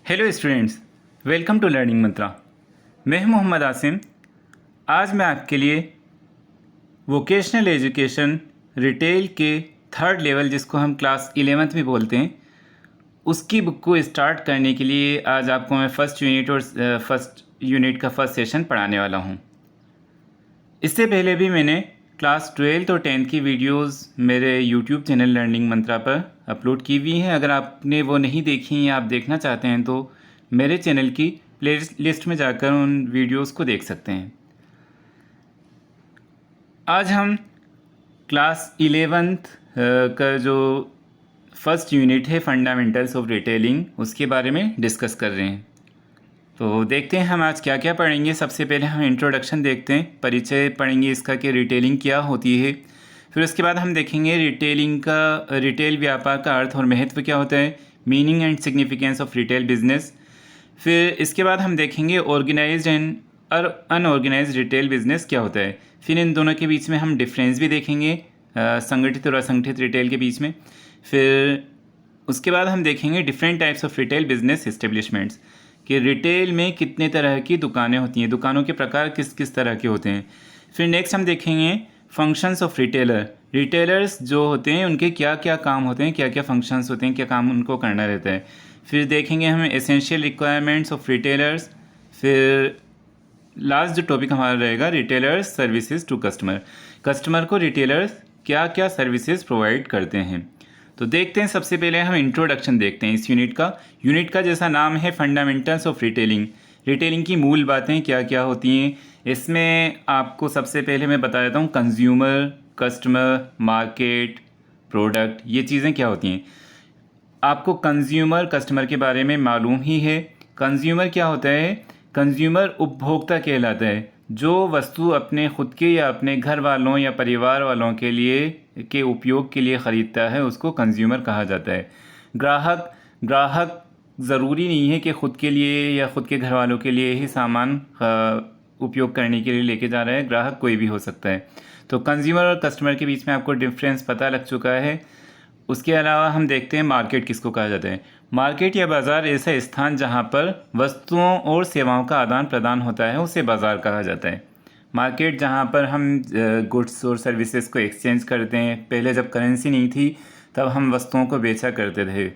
Hello students, welcome to learning mantra. मैं हूं मोहम्मद आसिम। आज मैं आपके लिए वोकेशनल एजुकेशन रिटेल के थर्ड लेवल, जिसको हम क्लास 11th भी बोलते हैं, उसकी बुक को स्टार्ट करने के लिए आज आपको मैं फर्स्ट यूनिट का फर्स्ट सेशन पढ़ाने वाला हूं। इससे पहले भी मैंने क्लास 12th और 10th की वीडियोस मेरे यूट्यूब चैनल लर्निंग मंत्रा पर अपलोड की हुई हैं। अगर आपने वो नहीं देखी या आप देखना चाहते हैं तो मेरे चैनल की प्ले लिस्ट में जाकर उन वीडियोस को देख सकते हैं। आज हम क्लास 11th का जो फर्स्ट यूनिट है फंडामेंटल्स ऑफ रिटेलिंग, उसके बारे में डिस्कस कर रहे हैं। तो देखते हैं हम आज क्या क्या पढ़ेंगे। सबसे पहले हम इंट्रोडक्शन देखते हैं, परिचय पढ़ेंगे इसका कि रिटेलिंग क्या होती है। फिर उसके बाद हम देखेंगे रिटेल व्यापार का अर्थ और महत्व क्या होता है, meaning and significance of retail business. फिर इसके बाद हम देखेंगे organised and unorganised retail business क्या होता है। फिर इन दोनों के बीच में हम डिफरेंस भी देखेंगे, संगठित और असंगठित रिटेल के बीच में। फिर उसके बाद हम देखेंगे different types of retail business establishments, कि रिटेल में कितने तरह की दुकानें होती हैं, दुकानों के प्रकार किस किस तरह के होते हैं। फिर नेक्स्ट हम देखेंगे फंक्शंस ऑफ रिटेलर्स जो होते हैं उनके क्या क्या काम होते हैं, क्या क्या फंक्शंस होते हैं, क्या काम उनको करना रहता है। फिर देखेंगे हम एसेंशियल रिक्वायरमेंट्स ऑफ रिटेलर्स। फिर लास्ट जो टॉपिक हमारा रहेगा रिटेलर्स सर्विसेज टू कस्टमर को रिटेलर्स क्या क्या सर्विसेज प्रोवाइड करते हैं। तो देखते हैं, सबसे पहले हम इंट्रोडक्शन देखते हैं इस यूनिट का जैसा नाम है फंडामेंटल्स ऑफ रिटेलिंग की मूल बातें क्या क्या होती हैं। इसमें आपको सबसे पहले मैं बता देता हूँ कंज्यूमर, कस्टमर, मार्केट, प्रोडक्ट, ये चीज़ें क्या होती हैं। आपको कंज्यूमर कस्टमर के बारे में मालूम ही है। कंज्यूमर क्या होता है, कंज्यूमर उपभोक्ता कहलाता है, जो वस्तु अपने खुद के या अपने घर वालों या परिवार वालों के उपयोग के लिए ख़रीदता है, उसको कंज्यूमर कहा जाता है। ग्राहक ज़रूरी नहीं है कि ख़ुद के लिए या ख़ुद के घर वालों के लिए ही सामान उपयोग करने के लिए लेके जा रहा है, ग्राहक कोई भी हो सकता है। तो कंज्यूमर और कस्टमर के बीच में आपको डिफरेंस पता लग चुका है। उसके अलावा हम देखते हैं मार्केट किसको कहा जाता है। मार्केट या बाज़ार ऐसा स्थान जहां पर वस्तुओं और सेवाओं का आदान प्रदान होता है, उसे बाज़ार कहा जाता है। मार्केट जहां पर हम गुड्स और सर्विसेज को एक्सचेंज करते हैं। पहले जब करेंसी नहीं थी तब हम वस्तुओं को बेचा करते थे।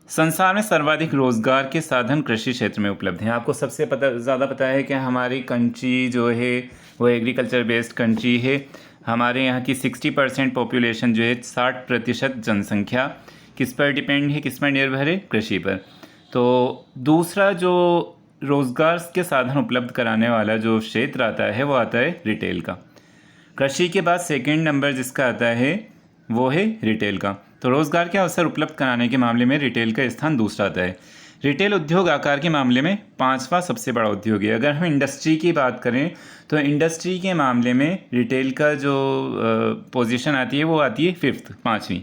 संसार में सर्वाधिक रोज़गार के साधन कृषि क्षेत्र में उपलब्ध हैं। आपको सबसे ज़्यादा पता है कि हमारी कंट्री जो है वो एग्रीकल्चर बेस्ड कंट्री है। हमारे यहाँ की 60% पॉपुलेशन जो है, 60% जनसंख्या किस पर डिपेंड है, किस पर निर्भर है, कृषि पर। तो दूसरा जो रोज़गार के साधन उपलब्ध कराने वाला जो क्षेत्र आता है वो आता है रिटेल का। कृषि के बाद सेकंड नंबर जिसका आता है वो है रिटेल का। तो रोज़गार के अवसर उपलब्ध कराने के मामले में रिटेल का स्थान दूसरा आता है। रिटेल उद्योग आकार के मामले में 5वां सबसे बड़ा उद्योग है। अगर हम इंडस्ट्री की बात करें तो इंडस्ट्री के मामले में रिटेल का जो पोजीशन आती है वो आती है 5वीं।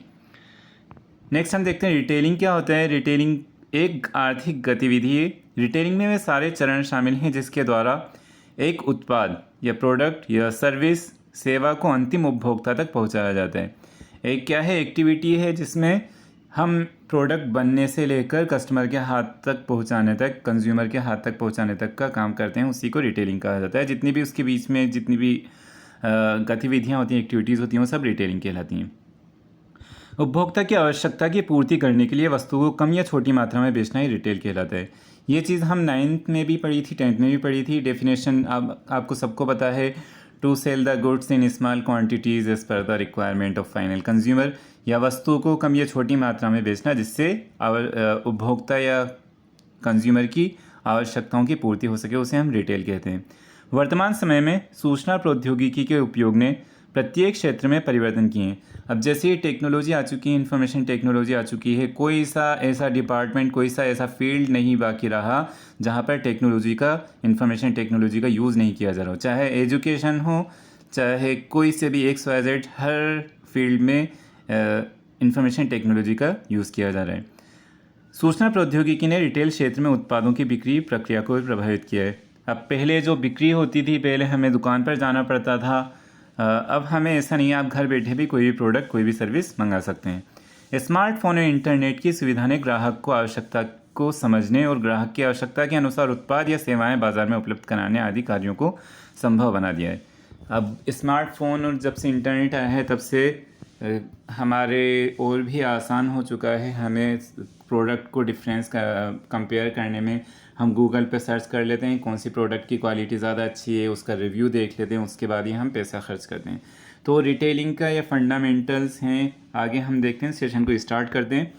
नेक्स्ट हम देखते हैं रिटेलिंग क्या होता है। रिटेलिंग एक आर्थिक गतिविधि है। रिटेलिंग में वे सारे चरण शामिल हैं जिसके द्वारा एक उत्पाद या प्रोडक्ट या सर्विस सेवा को अंतिम उपभोक्ता तक पहुंचाया जाता है। एक क्या है, एक्टिविटी है जिसमें हम प्रोडक्ट बनने से लेकर कस्टमर के हाथ तक पहुंचाने तक, कंज्यूमर के हाथ तक पहुंचाने तक का काम करते हैं, उसी को रिटेलिंग कहा जाता है। जितनी भी उसके बीच में जितनी भी गतिविधियां होती हैं, एक्टिविटीज़ होती हैं, वो सब रिटेलिंग कहलाती हैं। उपभोक्ता की आवश्यकता की पूर्ति करने के लिए वस्तु को कम या छोटी मात्रा में बेचना ही रिटेल कहलाता है। ये चीज़ हम 9th में भी पढ़ी थी, 10th में भी पढ़ी थी। डेफिनेशन आपको सबको पता है, to sell the goods in small quantities as per the requirement of final consumer, या वस्तु को कम या छोटी मात्रा में बेचना जिससे उपभोक्ता या कंज्यूमर की आवश्यकताओं की पूर्ति हो सके, उसे हम रिटेल कहते हैं। वर्तमान समय में सूचना प्रौद्योगिकी के उपयोग ने प्रत्येक क्षेत्र में परिवर्तन किए हैं। अब जैसे ही टेक्नोलॉजी आ चुकी है, इंफॉर्मेशन टेक्नोलॉजी आ चुकी है, कोई सा ऐसा डिपार्टमेंट, कोई सा ऐसा फील्ड नहीं बाकी रहा जहाँ पर इंफॉर्मेशन टेक्नोलॉजी का यूज़ नहीं किया जा रहा हो। चाहे एजुकेशन हो, चाहे कोई से भी XYZ, हर फील्ड में इंफॉर्मेशन टेक्नोलॉजी का यूज़ किया जा रहा है। सूचना प्रौद्योगिकी ने रिटेल क्षेत्र में उत्पादों की बिक्री प्रक्रिया को भी प्रभावित किया है। अब पहले जो बिक्री होती थी, पहले हमें दुकान पर जाना पड़ता था। अब हमें ऐसा नहीं है, आप घर बैठे भी कोई भी प्रोडक्ट, कोई भी सर्विस मंगा सकते हैं। स्मार्टफोन और इंटरनेट की सुविधा ने ग्राहक को आवश्यकता को समझने और ग्राहक की आवश्यकता के अनुसार उत्पाद या सेवाएं बाजार में उपलब्ध कराने आदि कार्यों को संभव बना दिया है। अब स्मार्टफोन और जब से इंटरनेट आया है तब से हमारे और भी आसान हो चुका है। हमें प्रोडक्ट को डिफरेंस का कंपेयर करने में हम गूगल पे सर्च कर लेते हैं कौन सी प्रोडक्ट की क्वालिटी ज़्यादा अच्छी है, उसका रिव्यू देख लेते हैं, उसके बाद ही हम पैसा खर्च करते हैं। तो रिटेलिंग का ये फंडामेंटल्स हैं। आगे हम देखते हैं, सेशन को स्टार्ट करते हैं।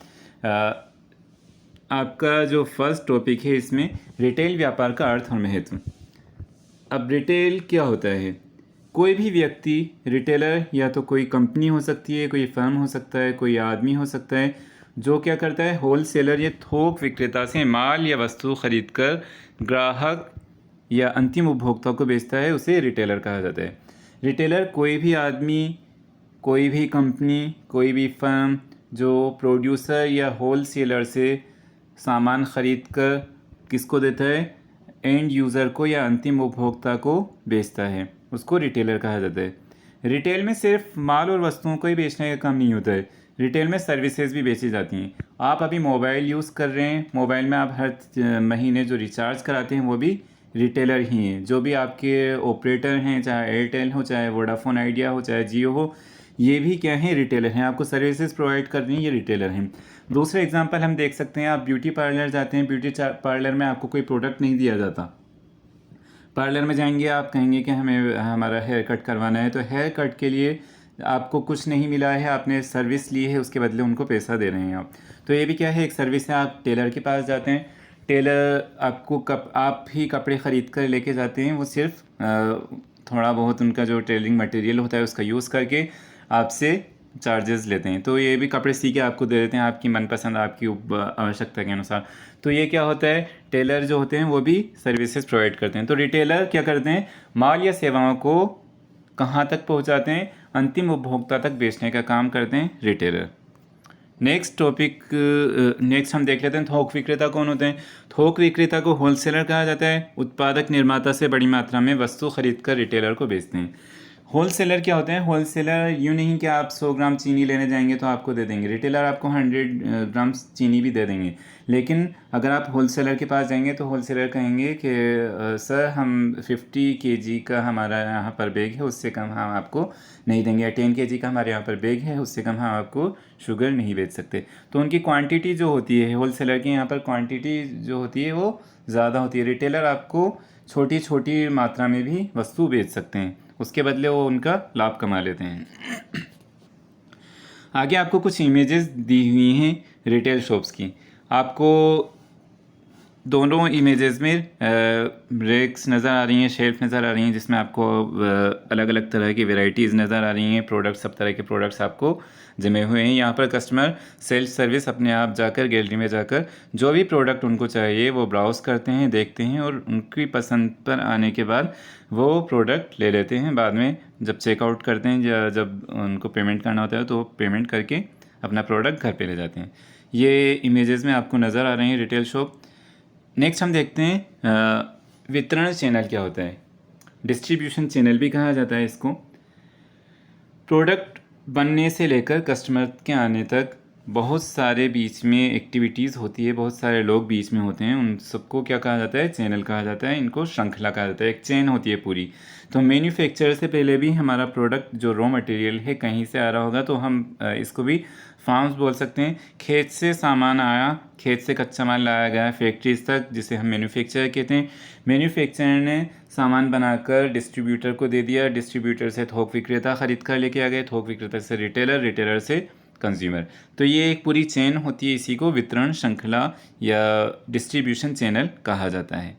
आपका जो फर्स्ट टॉपिक है इसमें रिटेल व्यापार का अर्थ और महत्व। अब रिटेल क्या होता है? कोई भी व्यक्ति रिटेलर या तो कोई कंपनी हो सकती है, कोई फर्म हो सकता है, कोई आदमी हो सकता है जो क्या करता है, होलसेलर या थोक विक्रेता से माल या वस्तु खरीद कर ग्राहक या अंतिम उपभोक्ता को बेचता है, उसे रिटेलर कहा जाता है। रिटेलर कोई भी आदमी, कोई भी कंपनी, कोई भी फर्म जो प्रोड्यूसर या होलसेलर से सामान खरीद कर किसको देता है, एंड यूज़र को या अंतिम उपभोक्ता को बेचता है, उसको रिटेलर कहा जाता है। रिटेल में सिर्फ माल और वस्तुओं को ही बेचने का काम नहीं होता है, रिटेल में सर्विसेज भी बेची जाती हैं। आप अभी मोबाइल यूज़ कर रहे हैं, मोबाइल में आप हर महीने जो रिचार्ज कराते हैं वो भी रिटेलर ही हैं। जो भी आपके ऑपरेटर हैं, चाहे एयरटेल हो, चाहे वोडाफोन आइडिया हो, चाहे जियो हो, ये भी क्या है, रिटेलर हैं। आपको सर्विसेज प्रोवाइड कर रही हैं, ये रिटेलर हैं। दूसरा एग्जांपल हम देख सकते हैं, आप ब्यूटी पार्लर जाते हैं, ब्यूटी पार्लर में आपको कोई प्रोडक्ट नहीं दिया जाता। पार्लर में जाएंगे, आप कहेंगे कि हमें हमारा हेयर कट करवाना है, तो हेयर कट के लिए आपको कुछ नहीं मिला है, आपने सर्विस ली है, उसके बदले उनको पैसा दे रहे हैं आप। तो ये भी क्या है, एक सर्विस है। आप टेलर के पास जाते हैं, टेलर आपको आप ही कपड़े ख़रीद कर लेके जाते हैं, वो सिर्फ थोड़ा बहुत उनका जो टेलरिंग मटेरियल होता है उसका यूज़ करके आपसे चार्जेस लेते हैं। तो ये भी कपड़े सी के आपको दे देते हैं आपकी मनपसंद, आपकी आवश्यकता के अनुसार। तो ये क्या होता है, टेलर जो होते हैं वो भी सर्विसेज प्रोवाइड करते हैं। तो रिटेलर क्या करते हैं, माल या सेवाओं को कहाँ तक पहुँचाते हैं, अंतिम उपभोक्ता तक बेचने का काम करते हैं रिटेलर। नेक्स्ट हम देख लेते हैं, थोक विक्रेता कौन होते हैं। थोक विक्रेता को होलसेलर कहा जाता है। उत्पादक निर्माता से बड़ी मात्रा में वस्तु खरीद कर रिटेलर को बेचते हैं। होलसेलर क्या होते हैं, होलसेलर यूँ नहीं कि आप 100 ग्राम चीनी लेने जाएंगे तो आपको दे देंगे, रिटेलर आपको 100 ग्राम चीनी भी दे देंगे। लेकिन अगर आप होलसेलर के पास जाएंगे तो होलसेलर कहेंगे कि सर हम 50 केजी का हमारा यहाँ पर बैग है, उससे कम हम आपको नहीं देंगे, या 10 केजी का हमारे यहाँ पर बैग है, उससे कम हम आपको शुगर नहीं बेच सकते। तो उनकी क्वांटिटी जो होती है, होलसेलर की यहाँ पर क्वांटिटी जो होती है वो ज़्यादा होती है। रिटेलर आपको छोटी छोटी मात्रा में भी वस्तु बेच सकते हैं, उसके बदले वो उनका लाभ कमा लेते हैं। आगे आपको कुछ इमेजेस दी हुई हैं रिटेल शॉप्स की। आपको दोनों इमेजेस में रेक्स नज़र आ रही हैं, शेल्फ नज़र आ रही हैं, जिसमें आपको अलग अलग तरह की वैरायटीज़ नज़र आ रही हैं। प्रोडक्ट्स, सब तरह के प्रोडक्ट्स आपको जमे हुए हैं। यहाँ पर कस्टमर सेल्फ सर्विस अपने आप जाकर गैलरी में जाकर जो भी प्रोडक्ट उनको चाहिए वो ब्राउज़ करते हैं, देखते हैं, और उनकी पसंद पर आने के बाद वो प्रोडक्ट ले लेते हैं। बाद में जब चेकआउट करते हैं या जब उनको पेमेंट करना होता है तो पेमेंट करके अपना प्रोडक्ट घर पे ले जाते हैं। ये इमेजेस में आपको नज़र आ रहे हैं रिटेल शॉप। नेक्स्ट हम देखते हैं वितरण चैनल क्या होता है। डिस्ट्रीब्यूशन चैनल भी कहा जाता है इसको। प्रोडक्ट बनने से लेकर कस्टमर के आने तक बहुत सारे बीच में एक्टिविटीज़ होती है, बहुत सारे लोग बीच में होते हैं, उन सबको क्या कहा जाता है, चैनल कहा जाता है। इनको श्रृंखला कहा जाता है, एक चेन होती है पूरी। तो मैन्युफैक्चरर से पहले भी हमारा प्रोडक्ट जो रॉ मटेरियल है कहीं से आ रहा होगा, तो हम इसको भी फार्म्स बोल सकते हैं। खेत से सामान आया, खेत से कच्चा माल लाया गया फैक्ट्रीज तक, जिसे हम मैन्युफैक्चरर कहते हैं। मैन्युफैक्चरर ने सामान बनाकर डिस्ट्रीब्यूटर को दे दिया, डिस्ट्रीब्यूटर से थोक विक्रेता ख़रीद कर लेके आ गए, थोक विक्रेता से रिटेलर, रिटेलर से कंज्यूमर। तो ये एक पूरी चेन होती है, इसी को वितरण श्रृंखला या डिस्ट्रीब्यूशन चैनल कहा जाता है।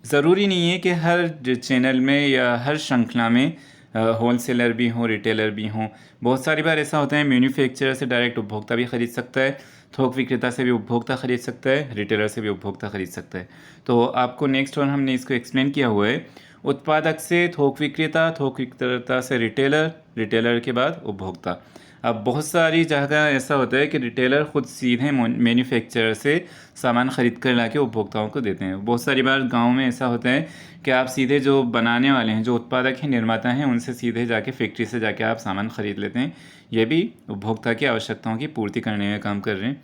ज़रूरी नहीं है कि हर चैनल में या हर श्रृंखला में होलसेलर भी हों, रिटेलर भी हों। बहुत सारी बार ऐसा होता है मैन्युफैक्चरर से डायरेक्ट उपभोक्ता भी ख़रीद सकता है, थोक विक्रेता से भी उपभोक्ता ख़रीद सकता है, रिटेलर से भी उपभोक्ता ख़रीद सकता है। तो आपको नेक्स्ट और हमने इसको एक्सप्लेन किया हुआ है। उत्पादक से थोक विक्रेता, थोक विक्रेता से रिटेलर, रिटेलर के बाद उपभोक्ता। अब बहुत सारी जगह ऐसा होता है कि रिटेलर ख़ुद सीधे मैन्युफैक्चरर से सामान ख़रीद कर ला के उपभोक्ताओं को देते हैं। बहुत सारी बार गांव में ऐसा होता है कि आप सीधे जो बनाने वाले हैं, जो उत्पादक हैं, निर्माता हैं, उनसे सीधे जाके फैक्ट्री से जाके आप सामान ख़रीद लेते हैं। ये भी उपभोक्ता की आवश्यकताओं की पूर्ति करने का काम कर रहे हैं।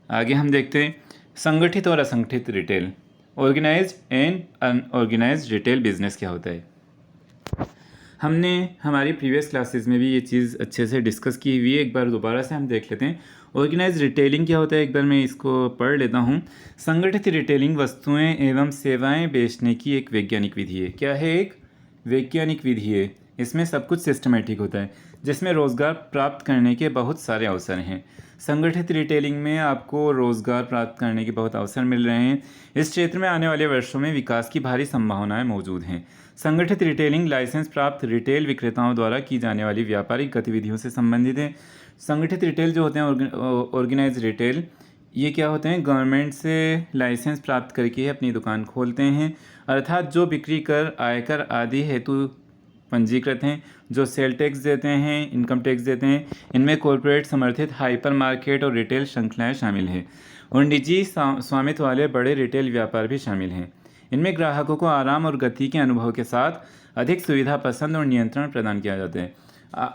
आगे हम देखते हैं संगठित और असंगठित retail, organised and unorganised retail business क्या होता है। हमने हमारी प्रीवियस क्लासेस में भी ये चीज़ अच्छे से डिस्कस की हुई है, एक बार दोबारा से हम देख लेते हैं। ऑर्गेनाइज रिटेलिंग क्या होता है, एक बार मैं इसको पढ़ लेता हूँ। संगठित रिटेलिंग वस्तुएं एवं सेवाएं बेचने की एक वैज्ञानिक विधि है। क्या है? एक वैज्ञानिक विधि है। इसमें सब कुछ सिस्टमेटिक होता है, जिसमें रोज़गार प्राप्त करने के बहुत सारे अवसर हैं। संगठित रिटेलिंग में आपको रोज़गार प्राप्त करने के बहुत अवसर मिल रहे हैं। इस क्षेत्र में आने वाले वर्षों में विकास की भारी संभावनाएं मौजूद हैं। संगठित रिटेलिंग लाइसेंस प्राप्त रिटेल विक्रेताओं द्वारा की जाने वाली व्यापारिक गतिविधियों से संबंधित है। संगठित रिटेल जो होते हैं, ऑर्गेनाइज रिटेल, ये क्या होते हैं? गवर्नमेंट से लाइसेंस प्राप्त करके अपनी दुकान खोलते हैं, अर्थात जो बिक्री कर, आयकर आदि हेतु पंजीकृत हैं, जो सेल टैक्स देते हैं, इनकम टैक्स देते हैं। इनमें कॉरपोरेट समर्थित हाइपर मार्केट और रिटेल श्रृंखलाएँ शामिल हैं और निजी स्वामित्व वाले बड़े रिटेल व्यापार भी शामिल हैं। इनमें ग्राहकों को आराम और गति के अनुभव के साथ अधिक सुविधा पसंद और नियंत्रण प्रदान किया जाता है।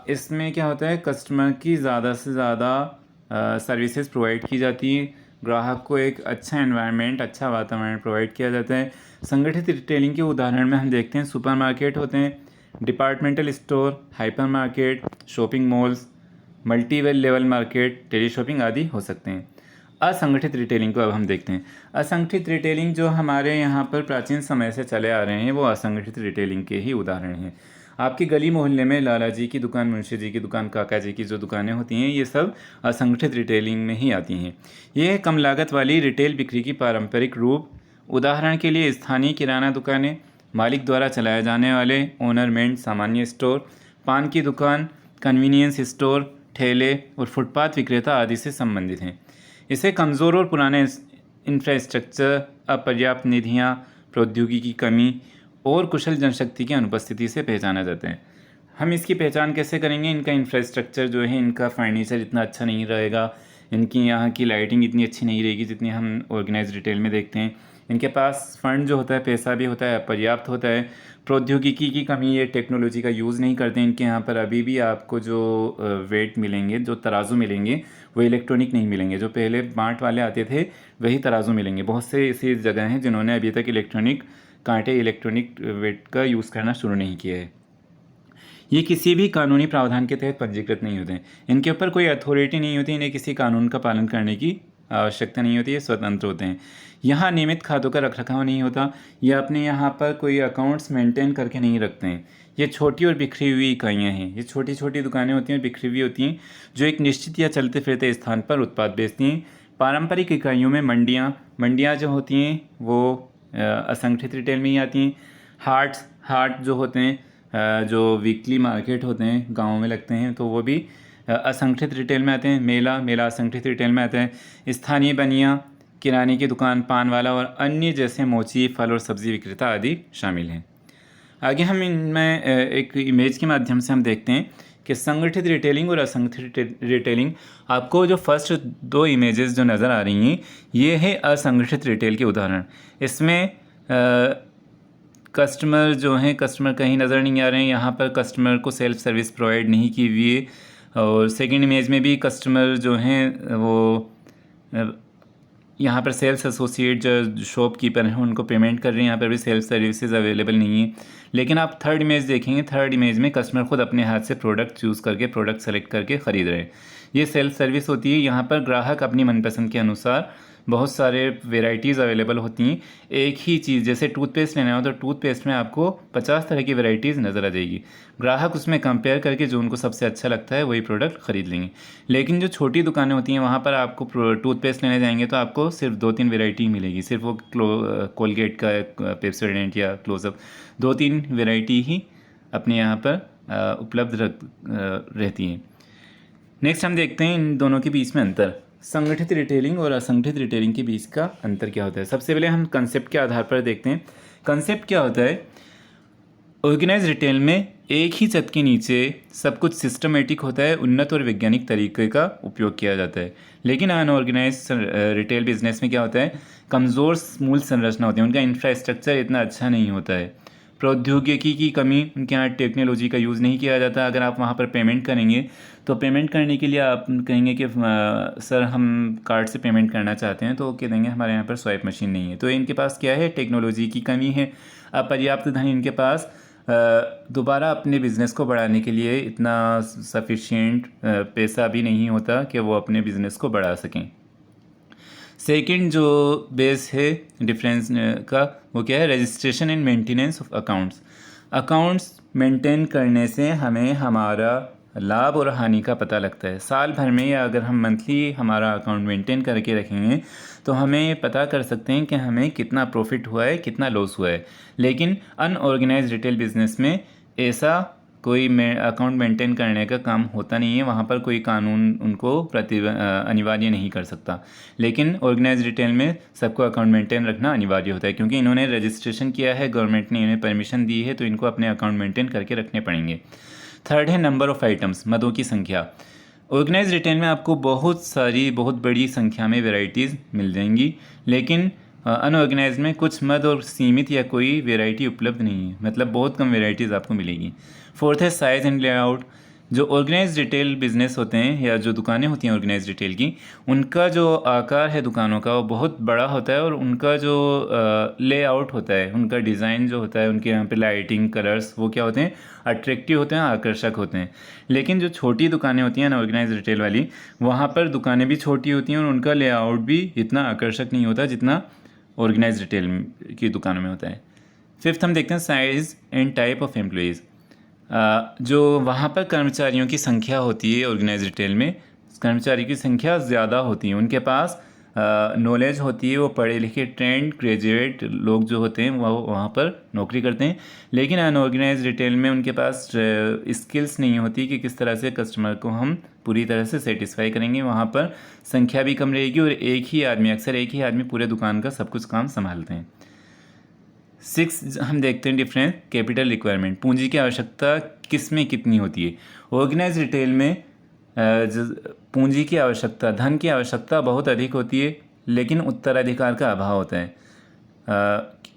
इसमें क्या होता है? कस्टमर की ज़्यादा से ज़्यादा सर्विसेज प्रोवाइड की जाती हैं, ग्राहक को एक अच्छा एनवायरनमेंट, अच्छा वातावरण प्रोवाइड किया जाता है। संगठित रिटेलिंग के उदाहरण में हम देखते हैं सुपरमार्केट होते हैं, departmental store, hyper market, shopping malls, multi level market, tele shopping आदि हो सकते हैं। असंगठित रिटेलिंग को अब हम देखते हैं। असंगठित रिटेलिंग जो हमारे यहाँ पर प्राचीन समय से चले आ रहे हैं, वो असंगठित रिटेलिंग के ही उदाहरण हैं। आपकी गली मोहल्ले में लाला जी की दुकान, मुंशी जी की दुकान, काका जी की जो दुकानें होती हैं, ये सब असंगठित रिटेलिंग में ही आती हैं। ये कम लागत वाली रिटेल बिक्री की पारंपरिक रूप। उदाहरण के लिए स्थानीय किराना दुकानें, मालिक द्वारा चलाए जाने वाले ओनरमेंट सामान्य स्टोर, पान की दुकान, कन्वीनियंस स्टोर, ठेले और फुटपाथ विक्रेता आदि से संबंधित हैं। इसे कमज़ोर और पुराने इंफ्रास्ट्रक्चर, अपर्याप्त निधियाँ, प्रौद्योगिकी की कमी और कुशल जनशक्ति की अनुपस्थिति से पहचाना जाता है। हम इसकी पहचान कैसे करेंगे? इनका इंफ्रास्ट्रक्चर जो है, इनका फर्नीचर इतना अच्छा नहीं रहेगा, इनकी यहाँ की लाइटिंग इतनी अच्छी नहीं रहेगी जितनी हम ऑर्गेनाइज रिटेल में देखते हैं। इनके पास फंड जो होता है, पैसा भी होता है, अपर्याप्त होता है। प्रौद्योगिकी की कमी, ये टेक्नोलॉजी का यूज़ नहीं करते। इनके यहाँ पर अभी भी आपको जो वेट मिलेंगे, जो तराजू मिलेंगे, वो इलेक्ट्रॉनिक नहीं मिलेंगे। जो पहले बांट वाले आते थे, वही तराजू मिलेंगे। बहुत से ऐसी जगह हैं जिन्होंने अभी तक इलेक्ट्रॉनिक कांटे, इलेक्ट्रॉनिक वेट का यूज़ करना शुरू नहीं किया है। ये किसी भी कानूनी प्रावधान के तहत पंजीकृत नहीं होते हैं। इनके ऊपर कोई अथॉरिटी नहीं होती, इन्हें किसी कानून का पालन करने की आवश्यकता नहीं होती, ये स्वतंत्र होते हैं। यहाँ नियमित खातों का रखरखाव नहीं होता, या अपने यहाँ पर कोई अकाउंट्स मेंटेन करके नहीं रखते हैं। ये छोटी और बिखरी हुई इकाइयाँ हैं। ये छोटी छोटी दुकानें होती हैं, बिखरी हुई होती हैं, जो एक निश्चित या चलते फिरते स्थान पर उत्पाद बेचती हैं। पारंपरिक इकाइयों में मंडियाँ जो होती हैं वो असंगठित रिटेल में ही आती हैं। हाट जो होते हैं, जो वीकली मार्केट होते हैं, गाँव में लगते हैं, तो वो भी असंगठित रिटेल में आते हैं। मेला असंगठित रिटेल में आता है। स्थानीय बनिया, किराने की दुकान, पान वाला और अन्य जैसे मोची, फल और सब्ज़ी विक्रेता आदि शामिल हैं। आगे हम इनमें एक इमेज के माध्यम से हम देखते हैं कि संगठित रिटेलिंग और असंगठित रिटेलिंग। आपको जो फर्स्ट दो इमेजेस जो नज़र आ रही हैं, ये है असंगठित रिटेल के उदाहरण। इसमें कस्टमर जो हैं, कस्टमर कहीं नज़र नहीं आ रहे हैं। यहाँ पर कस्टमर को सेल्फ सर्विस प्रोवाइड नहीं की हुई है। और सेकंड इमेज में भी कस्टमर जो हैं वो यहाँ पर सेल्स एसोसिएट जो शॉपकीपर हैं उनको पेमेंट कर रहे हैं। यहाँ पर भी सेल्फ सर्विसेज अवेलेबल नहीं है। लेकिन आप थर्ड इमेज देखेंगे, थर्ड इमेज में कस्टमर खुद अपने हाथ से प्रोडक्ट चूज़ करके, प्रोडक्ट सेलेक्ट करके ख़रीद रहे हैं। ये सेल्फ सर्विस होती है। यहाँ पर ग्राहक अपनी मनपसंद के अनुसार बहुत सारे वेराइटीज़ अवेलेबल होती हैं। एक ही चीज़, जैसे टूथपेस्ट लेना हो तो टूथपेस्ट में आपको 50 तरह की वेराइटीज़ नज़र आ जाएगी। ग्राहक उसमें कंपेयर करके जो उनको सबसे अच्छा लगता है वही प्रोडक्ट ख़रीद लेंगे। लेकिन जो छोटी दुकानें होती हैं, वहाँ पर आपको टूथपेस्ट लेने जाएंगे तो आपको सिर्फ 2-3 वेराइटी मिलेगी। सिर्फ वो कोलगेट का, पेप्सोडेंट या क्लोजअप, 2-3 वेराइटी ही अपने यहाँ पर उपलब्ध रहती हैं। नेक्स्ट हम देखते हैं इन दोनों के बीच में अंतर। संगठित रिटेलिंग और असंगठित रिटेलिंग के बीच का अंतर क्या होता है? सबसे पहले हम कंसेप्ट के आधार पर देखते हैं। कंसेप्ट क्या होता है? ऑर्गेनाइज रिटेल में एक ही छत के नीचे सब कुछ सिस्टमेटिक होता है, उन्नत और वैज्ञानिक तरीके का उपयोग किया जाता है। लेकिन अनऑर्गेनाइज रिटेल बिजनेस में क्या होता है? कमज़ोर मूल संरचना होती है, उनका इंफ्रास्ट्रक्चर इतना अच्छा नहीं होता है। प्रौद्योगिकी की कमी, उनके यहाँ टेक्नोलॉजी का यूज़ नहीं किया जाता। अगर आप वहाँ पर पेमेंट करेंगे तो पेमेंट करने के लिए आप कहेंगे कि सर हम कार्ड से पेमेंट करना चाहते हैं, तो वो कह देंगे हमारे यहाँ पर स्वाइप मशीन नहीं है। तो इनके पास क्या है, टेक्नोलॉजी की कमी है। अपर्याप्त धन इनके पास दोबारा अपने बिज़नेस को बढ़ाने के लिए इतना सफिशिएंट पैसा भी नहीं होता कि वो अपने बिज़नेस को बढ़ा सकें। सेकंड जो बेस है डिफरेंस का, वो क्या है, registration and maintenance of accounts. Accounts maintain करने से हमें हमारा लाभ और हानि का पता लगता है। साल भर में या अगर हम मंथली हमारा अकाउंट मेंटेन करके रखेंगे तो हमें पता कर सकते हैं कि हमें कितना प्रॉफिट हुआ है, कितना लॉस हुआ है। लेकिन अनऑर्गेनाइज्ड रिटेल बिजनेस में ऐसा कोई अकाउंट मेंटेन करने का काम होता नहीं है। वहाँ पर कोई कानून उनको अनिवार्य नहीं कर सकता। लेकिन ऑर्गेनाइज रिटेल में सबको अकाउंट मेंटेन रखना अनिवार्य होता है, क्योंकि इन्होंने रजिस्ट्रेशन किया है, गवर्नमेंट ने इन्हें परमिशन दी है, तो इनको अपने अकाउंट मेंटेन करके रखने पड़ेंगे। थर्ड है नंबर ऑफ़ आइटम्स, मदों की संख्या। ऑर्गेनाइज रिटेल में आपको बहुत बड़ी संख्या में वेराइटीज़ मिल जाएंगी, लेकिन अनऑर्गेनाइज में कुछ मद और सीमित या कोई वेराइटी उपलब्ध नहीं है, मतलब बहुत कम वेराइटीज़ आपको मिलेगी। फोर्थ है साइज़ एंड लेआउट। जो ऑर्गेनाइज रिटेल बिजनेस होते हैं या जो दुकानें होती हैं ऑर्गेनाइज रिटेल की, उनका जो आकार है दुकानों का वो बहुत बड़ा होता है, और उनका जो लेआउट होता है, उनका डिज़ाइन जो होता है, उनके यहाँ पे लाइटिंग, कलर्स, वो क्या होते हैं, अट्रैक्टिव होते हैं, आकर्षक होते हैं। लेकिन जो छोटी दुकानें होती हैं ना ऑर्गेनाइज रिटेल वाली, वहाँ पर दुकानें भी छोटी होती हैं और उनका लेआउट भी इतना आकर्षक नहीं होता जितना ऑर्गेनाइज रिटेल की दुकानों में होता है। फिफ्थ हम देखते हैं size and type of employees. जो वहाँ पर कर्मचारियों की संख्या होती है ऑर्गेनाइज रिटेल में, कर्मचारी की संख्या ज़्यादा होती है, उनके पास नॉलेज होती है, वो पढ़े लिखे ट्रेंड ग्रेजुएट लोग जो होते हैं वो वहाँ पर नौकरी करते हैं। लेकिन अनऑर्गेनाइज रिटेल में उनके पास स्किल्स नहीं होती कि किस तरह से कस्टमर को हम पूरी तरह से सेटिस्फाई करेंगे। वहाँ पर संख्या भी कम रहेगी और अक्सर एक ही आदमी पूरे दुकान का सब कुछ काम संभालते हैं। 6 हम देखते हैं डिफरेंस कैपिटल रिक्वायरमेंट, पूंजी की आवश्यकता किस में कितनी होती है। ऑर्गेनाइज रिटेल में पूंजी की आवश्यकता, धन की आवश्यकता बहुत अधिक होती है, लेकिन उत्तराधिकार का अभाव होता है।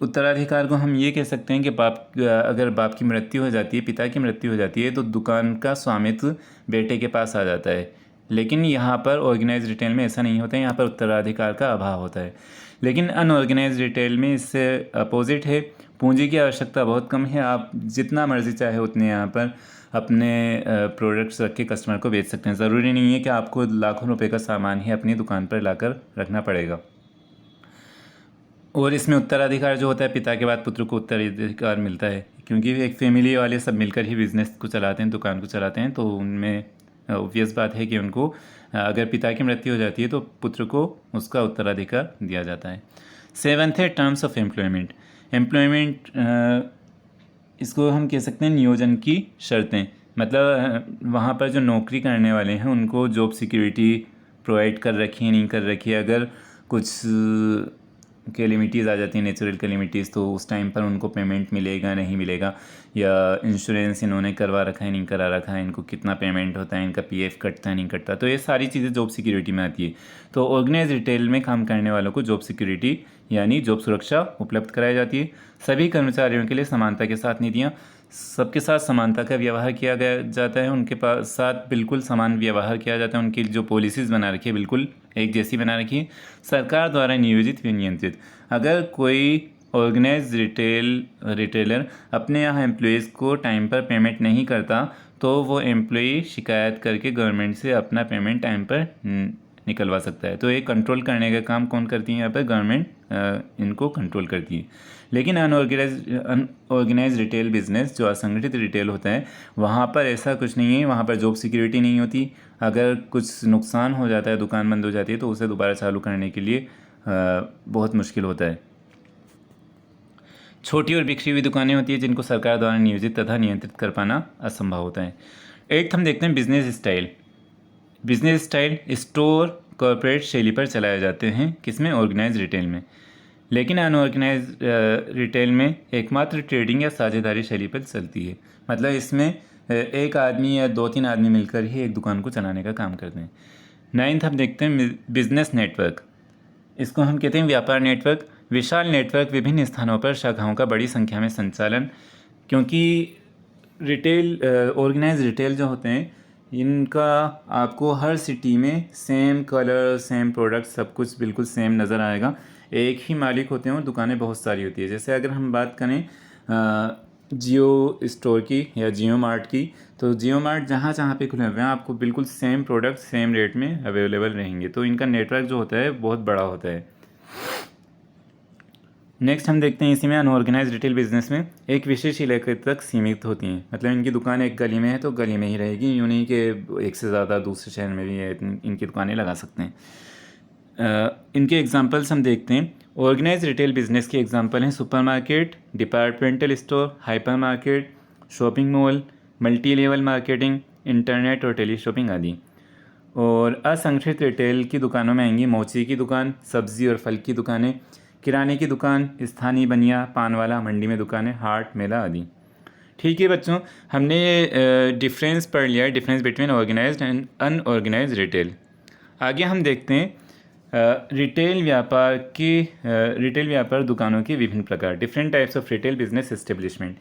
उत्तराधिकार को हम ये कह सकते हैं कि अगर बाप की मृत्यु हो जाती है, पिता की मृत्यु हो जाती है, तो दुकान का स्वामित्व बेटे के पास आ जाता है। लेकिन यहाँ पर ऑर्गेनाइज रिटेल में ऐसा नहीं होता है, यहाँ पर उत्तराधिकार का अभाव होता है। लेकिन अनऑर्गेनाइज रिटेल में इससे अपोजिट है, पूंजी की आवश्यकता बहुत कम है, आप जितना मर्जी चाहे उतने यहाँ पर अपने प्रोडक्ट्स रख के कस्टमर को बेच सकते हैं। ज़रूरी नहीं है कि आपको लाखों रुपए का सामान ही अपनी दुकान पर लाकर रखना पड़ेगा। और इसमें उत्तराधिकार जो होता है, पिता के बाद पुत्र को उत्तराधिकार मिलता है, क्योंकि एक फैमिली वाले सब मिलकर ही बिज़नेस को चलाते हैं, दुकान को चलाते हैं, तो उनमें ऑब्वियस बात है कि उनको अगर पिता की मृत्यु हो जाती है तो पुत्र को उसका उत्तराधिकार दिया जाता है। 7th है टर्म्स ऑफ एम्प्लॉयमेंट। इसको हम कह सकते हैं नियोजन की शर्तें, मतलब वहाँ पर जो नौकरी करने वाले हैं उनको जॉब सिक्योरिटी प्रोवाइड कर रखी है, नहीं कर रखी है। अगर कुछ कैलेमिटीज़ आ जाती हैं, नेचुरल कैलेमिटीज़, तो उस टाइम पर उनको पेमेंट मिलेगा नहीं मिलेगा, या इंश्योरेंस इन्होंने करवा रखा है नहीं करा रखा है, इनको कितना पेमेंट होता है, इनका पीएफ कटता है नहीं कटता, तो ये सारी चीज़ें जॉब सिक्योरिटी में आती है। तो ऑर्गेनाइज रिटेल में काम करने वालों को जॉब सिक्योरिटी यानी जॉब सुरक्षा उपलब्ध कराई जाती है। सभी कर्मचारियों के लिए समानता के साथ नीतियाँ, सबके साथ समानता का व्यवहार किया गया जाता है, उनके पास साथ बिल्कुल समान व्यवहार किया जाता है, उनकी जो पॉलिसीज़ बना रखी है बिल्कुल एक जैसी बना रखी है, सरकार द्वारा नियोजित व नियंत्रित। अगर कोई ऑर्गेनाइज रिटेलर अपने यहाँ एम्प्लॉयज़ को टाइम पर पेमेंट नहीं करता तो वो एम्प्लॉई शिकायत करके गवर्नमेंट से अपना पेमेंट टाइम पर निकलवा सकता है। तो ये कंट्रोल करने का काम कौन करती है, यहाँ पर गवर्नमेंट इनको कंट्रोल करती है। लेकिन अनऑर्गेनाइज रिटेल बिजनेस, जो असंगठित रिटेल होता है, वहाँ पर ऐसा कुछ नहीं है, वहाँ पर जॉब सिक्योरिटी नहीं होती। अगर कुछ नुकसान हो जाता है, दुकान बंद हो जाती है, तो उसे दोबारा चालू करने के लिए बहुत मुश्किल होता है। छोटी और बिखरी हुई दुकानें होती है जिनको सरकार द्वारा नियोजित तथा नियंत्रित कर पाना असंभव होता है। 8th हम देखते हैं business style. Business style store corporate शैली पर चलाए जाते हैं, किसमें, ऑर्गेनाइज रिटेल में। लेकिन अनऑर्गेनाइज रिटेल में एकमात्र ट्रेडिंग या साझेदारी शैली पर चलती है, मतलब इसमें एक आदमी या 2-3 आदमी मिलकर ही एक दुकान को चलाने का काम करते हैं। 9th हम देखते हैं बिजनेस नेटवर्क। इसको हम कहते हैं व्यापार नेटवर्क। विशाल नेटवर्क, विभिन्न स्थानों पर शाखाओं का बड़ी संख्या में संचालन, क्योंकि रिटेल ऑर्गेनाइज रिटेल जो होते हैं इनका आपको हर सिटी में सेम कलर सेम प्रोडक्ट सब कुछ बिल्कुल सेम नज़र आएगा। एक ही मालिक होते हैं और दुकानें बहुत सारी होती है। जैसे अगर हम बात करें जियो स्टोर की या जियो मार्ट की, तो जियो मार्ट जहाँ जहाँ पे खुले हुए हैं आपको बिल्कुल सेम प्रोडक्ट सेम रेट में अवेलेबल रहेंगे। तो इनका नेटवर्क जो होता है बहुत बड़ा होता है। नेक्स्ट हम देखते हैं इसी में अनऑर्गेनाइज रिटेल बिजनेस में एक विशेष इलाके तक सीमित होती हैं। मतलब इनकी दुकान एक गली में है तो गली में ही रहेगी, यूँ नहीं कि एक से ज़्यादा दूसरे शहर में भी इनकी दुकानें लगा सकते हैं। इनके एग्जांपल्स हम देखते हैं। ऑर्गेनाइज रिटेल बिजनेस के एग्जांपल हैं supermarket, departmental store, hyper market, shopping mall, multi level marketing, internet और टेली शॉपिंग आदि। और असंगठित रिटेल की दुकानों में आएंगी मोची की दुकान, सब्जी और फल की दुकानें, किराने की दुकान, स्थानीय बनिया, पान वाला, मंडी में दुकानें, हाट मेला आदि। ठीक है बच्चों, हमने डिफरेंस पढ़ लिया है, difference between organised and unorganised retail. आगे हम देखते हैं रिटेल व्यापार दुकानों के विभिन्न प्रकार, different types of retail business establishment.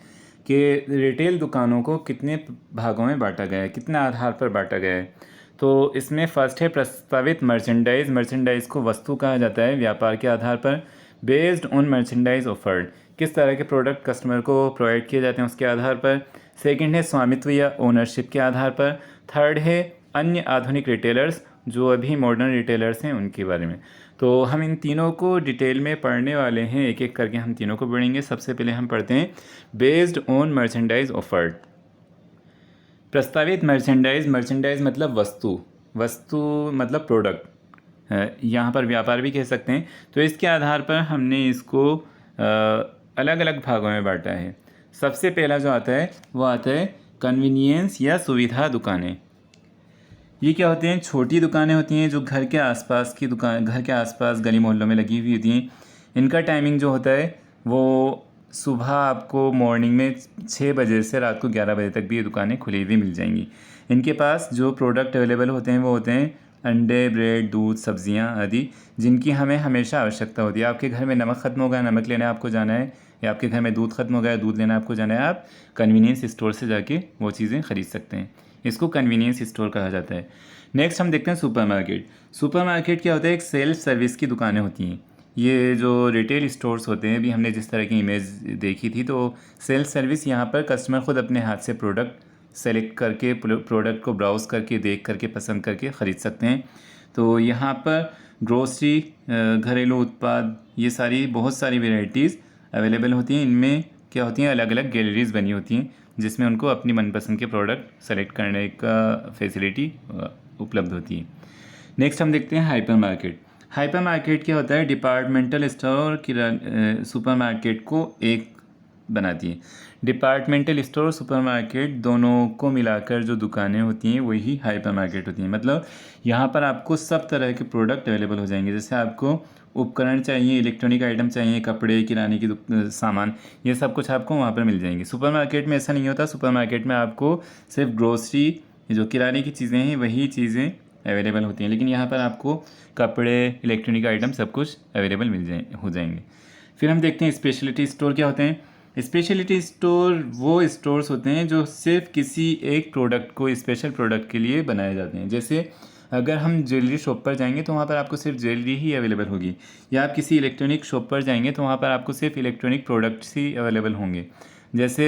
कि रिटेल दुकानों को कितने भागों में बांटा गया है, कितने आधार पर बांटा गया है। तो इसमें फर्स्ट है प्रस्तावित मर्चेंडाइज। मर्चेंडाइज को वस्तु कहा जाता है व्यापार के आधार पर। बेस्ड ऑन मर्चेंडाइज ऑफर्ड, किस तरह के प्रोडक्ट कस्टमर को प्रोवाइड किए जाते हैं उसके आधार पर। सेकंड है स्वामित्व या ओनरशिप के आधार पर। थर्ड है अन्य आधुनिक रिटेलर्स, जो अभी मॉडर्न रिटेलर्स हैं उनके बारे में। तो हम इन तीनों को डिटेल में पढ़ने वाले हैं, एक एक करके हम तीनों को पढ़ेंगे। सबसे पहले हम पढ़ते हैं बेस्ड ऑन मर्चेंडाइज ऑफर्ड। प्रस्तावित मर्चेंडाइज, मर्चेंडाइज मतलब वस्तु, वस्तु मतलब प्रोडक्ट, यहाँ पर व्यापार भी कह सकते हैं। तो इसके आधार पर हमने इसको अलग अलग भागों में बांटा है। सबसे पहला जो आता है वो आता है कन्वीनियंस या सुविधा दुकानें। ये क्या होते हैं? छोटी दुकानें होती हैं जो घर के आसपास की दुकान, घर के आसपास गली मोहल्लों में लगी हुई होती हैं। इनका टाइमिंग जो होता है वो सुबह आपको मॉर्निंग में 6 बजे से रात को 11 बजे तक भी ये दुकानें खुली हुई मिल जाएंगी। इनके पास जो प्रोडक्ट अवेलेबल होते हैं वो होते हैं अंडे, ब्रेड, दूध, सब्जियां आदि, जिनकी हमें हमेशा आवश्यकता होती है। आपके घर में नमक ख़त्म हो गया, नमक लेने आपको जाना है, या आपके घर में दूध ख़त्म हो गया, दूध लेना आपको जाना है, आप कन्वीनियंस स्टोर से जाके वो चीज़ें ख़रीद सकते हैं। इसको कन्वीनियंस स्टोर कहा जाता है। नेक्स्ट हम देखते हैं सुपरमार्केट। सुपरमार्केट क्या होता है? एक सेल्फ सर्विस की दुकानें होती हैं। ये जो रिटेल स्टोर्स होते हैं, अभी हमने जिस तरह की इमेज देखी थी, तो सेल्फ सर्विस, यहाँ पर कस्टमर खुद अपने हाथ से प्रोडक्ट सेलेक्ट करके, प्रोडक्ट को ब्राउज़ करके, देख करके, पसंद करके ख़रीद सकते हैं। तो यहाँ पर ग्रोसरी, घरेलू उत्पाद, ये सारी बहुत सारी वेराइटीज़ अवेलेबल होती हैं। इनमें क्या होती हैं? अलग अलग गैलरीज बनी होती हैं जिसमें उनको अपनी मनपसंद के प्रोडक्ट सेलेक्ट करने का फैसिलिटी उपलब्ध होती है। नेक्स्ट हम देखते हैं हाइपर मार्केट। हाइपर मार्केट क्या होता है? डिपार्टमेंटल स्टोर और सुपरमार्केट को एक बनाती है। डिपार्टमेंटल स्टोर, सुपरमार्केट दोनों को मिलाकर जो दुकानें होती हैं वही हाइपर मार्केट होती हैं। मतलब यहाँ पर आपको सब तरह के प्रोडक्ट अवेलेबल हो जाएंगे। जैसे आपको उपकरण चाहिए, इलेक्ट्रॉनिक आइटम चाहिए, कपड़े, किराने की सामान, ये सब कुछ आपको वहाँ पर मिल जाएंगे। सुपरमार्केट में ऐसा नहीं होता। सुपरमार्केट में आपको सिर्फ ग्रोसरी, जो किराने की चीज़ें हैं, वही चीज़ें अवेलेबल होती हैं। लेकिन यहाँ पर आपको कपड़े, इलेक्ट्रॉनिक आइटम सब कुछ अवेलेबल हो जाएंगे। फिर हम देखते हैं स्पेशलिटी स्टोर क्या होते हैं। स्पेशलिटी स्टोर वो स्टोर्स होते हैं जो सिर्फ किसी एक प्रोडक्ट को, स्पेशल प्रोडक्ट के लिए बनाए जाते हैं। जैसे अगर हम ज्वेलरी शॉप पर जाएंगे तो वहाँ पर आपको सिर्फ ज्वेलरी ही अवेलेबल होगी, या आप किसी इलेक्ट्रॉनिक शॉप पर जाएंगे तो वहाँ पर आपको सिर्फ इलेक्ट्रॉनिक प्रोडक्ट्स ही अवेलेबल होंगे। जैसे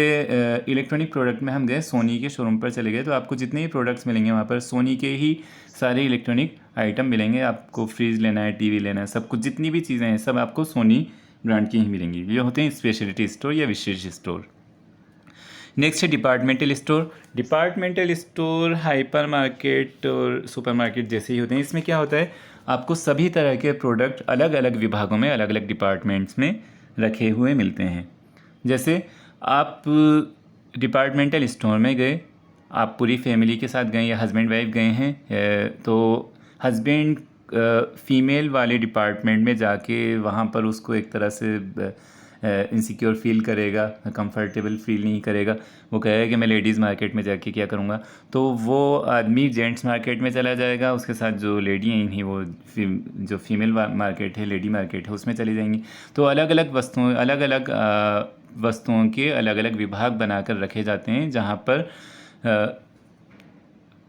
इलेक्ट्रॉनिक प्रोडक्ट में हम गए, सोनी के शोरूम पर चले गए, तो आपको जितने भी प्रोडक्ट्स मिलेंगे वहाँ पर सोनी के ही सारे इलेक्ट्रॉनिक आइटम मिलेंगे। आपको फ्रिज लेना है, टीवी लेना है, सब कुछ जितनी भी चीज़ें हैं सब आपको सोनी ब्रांड की ही मिलेंगी। ये होते हैं स्पेशलिटी स्टोर या विशेष स्टोर। नेक्स्ट है departmental store. Departmental store hyper market और सुपरमार्केट जैसे ही होते हैं। इसमें क्या होता है? आपको सभी तरह के प्रोडक्ट अलग अलग विभागों में, अलग अलग डिपार्टमेंट्स में रखे हुए मिलते हैं। जैसे आप डिपार्टमेंटल स्टोर में गए, आप पूरी फैमिली के साथ गए या हस्बैंड वाइफ गए हैं, तो हस्बैंड फीमेल वाले डिपार्टमेंट में जाके वहाँ पर उसको एक तरह से इनसिक्योर फील करेगा, कंफर्टेबल फील नहीं करेगा। वो कहेगा कि मैं लेडीज़ मार्केट में जाके क्या करूँगा। तो वो आदमी जेंट्स मार्केट में चला जाएगा, उसके साथ जो लेडी हैं इन्हीं वो जो फीमेल मार्केट है, लेडी मार्केट है, उसमें चली जाएंगी। तो अलग अलग वस्तुएं, अलग अलग वस्तुओं के अलग अलग विभाग बनाकर रखे जाते हैं, जहाँ पर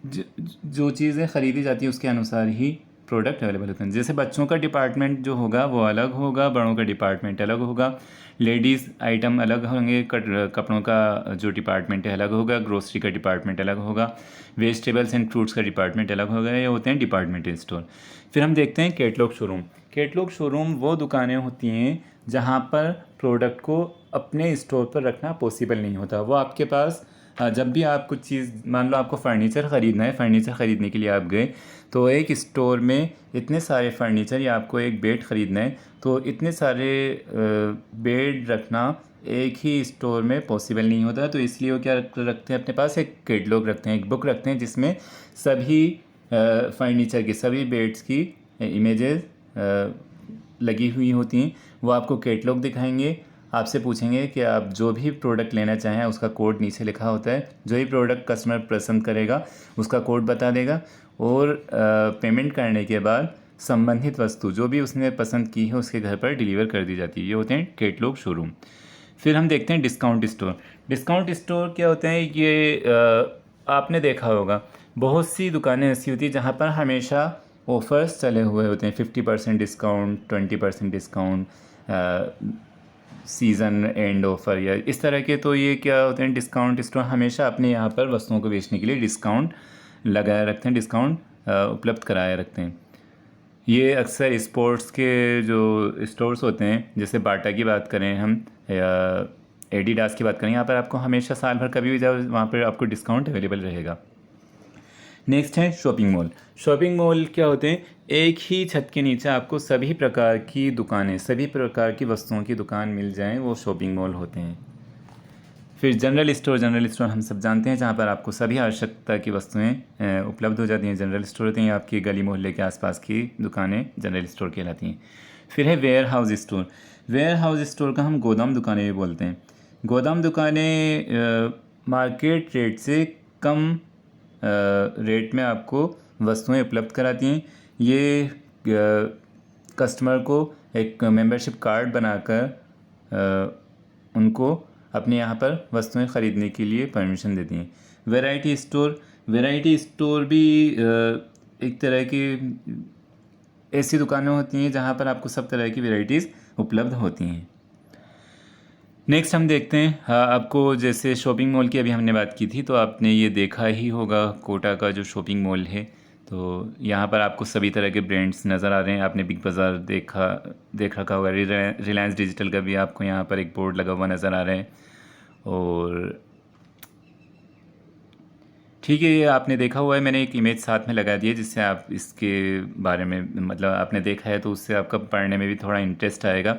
जो चीज़ें ख़रीदी जाती है उसके अनुसार ही प्रोडक्ट अवेलेबल होते हैं। जैसे बच्चों का डिपार्टमेंट जो होगा वो अलग होगा, बड़ों का डिपार्टमेंट अलग होगा, लेडीज़ आइटम अलग होंगे, कपड़ों का जो डिपार्टमेंट है अलग होगा, ग्रोसरी का डिपार्टमेंट अलग होगा, वेजिटेबल्स एंड फ्रूट्स का डिपार्टमेंट अलग होगा। ये होते हैं डिपार्टमेंटल स्टोर। फिर हम देखते हैं कैटलॉग शोरूम। कैटलॉग शोरूम वो दुकानें होती हैं जहाँ पर प्रोडक्ट को अपने स्टोर पर रखना पॉसिबल नहीं होता। वो आपके पास जब भी आप कुछ चीज़, मान लो आपको फ़र्नीचर ख़रीदना है, फ़र्नीचर ख़रीदने के लिए आप गए, तो एक स्टोर में इतने सारे फ़र्नीचर, या आपको एक बेड ख़रीदना है, तो इतने सारे बेड रखना एक ही स्टोर में पॉसिबल नहीं होता। तो इसलिए वो क्या रखते हैं, अपने पास एक कैटलॉग रखते हैं, एक बुक रखते हैं, जिसमें सभी फ़र्नीचर की, सभी बेड्स की इमेजेस लगी हुई होती हैं। वो आपको कैटलॉग दिखाएंगे, आपसे पूछेंगे कि आप जो भी प्रोडक्ट लेना चाहें उसका कोड नीचे लिखा होता है। जो ही प्रोडक्ट कस्टमर पसंद करेगा उसका कोड बता देगा, और पेमेंट करने के बाद संबंधित वस्तु जो भी उसने पसंद की है उसके घर पर डिलीवर कर दी जाती है। ये होते हैं कैटलॉग शोरूम। फिर हम देखते हैं डिस्काउंट स्टोर। डिस्काउंट स्टोर क्या होते हैं, ये आपने देखा होगा बहुत सी दुकानें ऐसी होती हैं जहाँ पर हमेशा ऑफ़र्स चले हुए होते हैं, 50% discount, 20% discount, season and offer या इस तरह के। तो ये क्या होते हैं, डिस्काउंट स्टोर हमेशा अपने यहाँ पर वस्तुओं को बेचने के लिए डिस्काउंट लगाए रखते हैं, डिस्काउंट उपलब्ध कराए रखते हैं। ये अक्सर स्पोर्ट्स के जो स्टोर्स होते हैं, जैसे बाटा की बात करें हम या एडिडास की बात करें, यहाँ पर आपको हमेशा साल भर कभी भी जाओ वहाँ पर आपको डिस्काउंट अवेलेबल रहेगा। नेक्स्ट है शॉपिंग मॉल। शॉपिंग मॉल क्या होते हैं, एक ही छत के नीचे आपको सभी प्रकार की दुकानें, सभी प्रकार की वस्तुओं की दुकान मिल जाएं, वो शॉपिंग मॉल होते हैं। फिर जनरल स्टोर। जनरल स्टोर हम सब जानते हैं जहाँ पर आपको सभी आवश्यकता की वस्तुएं उपलब्ध हो जाती हैं। जनरल स्टोर होते हैं, आपकी गली मोहल्ले के आसपास की दुकानें जनरल स्टोर कहलाती हैं। फिर है warehouse store. Warehouse store का हम गोदाम दुकानें भी बोलते हैं। गोदाम दुकानें मार्केट रेट से कम रेट में आपको वस्तुएं उपलब्ध कराती हैं। ये कस्टमर को एक मेंबरशिप कार्ड बनाकर उनको अपने यहाँ पर वस्तुएं ख़रीदने के लिए परमिशन देती हैं। Variety store. वैरायटी स्टोर भी एक तरह की ऐसी दुकानें होती हैं जहाँ पर आपको सब तरह की वैरायटीज़ उपलब्ध होती हैं। नेक्स्ट हम देखते हैं, हाँ, आपको जैसे शॉपिंग मॉल की अभी हमने बात की थी, तो आपने ये देखा ही होगा कोटा का जो शॉपिंग मॉल है। तो यहाँ पर आपको सभी तरह के ब्रांड्स नज़र आ रहे हैं। आपने बिग बाज़ार देख रखा होगा, रिलायंस डिजिटल का भी आपको यहाँ पर एक बोर्ड लगा हुआ नज़र आ रहा है। और ठीक है, ये आपने देखा हुआ है, मैंने एक इमेज साथ में लगा दी है जिससे आप इसके बारे में, मतलब आपने देखा है तो उससे आपका पढ़ने में भी थोड़ा इंटरेस्ट आएगा।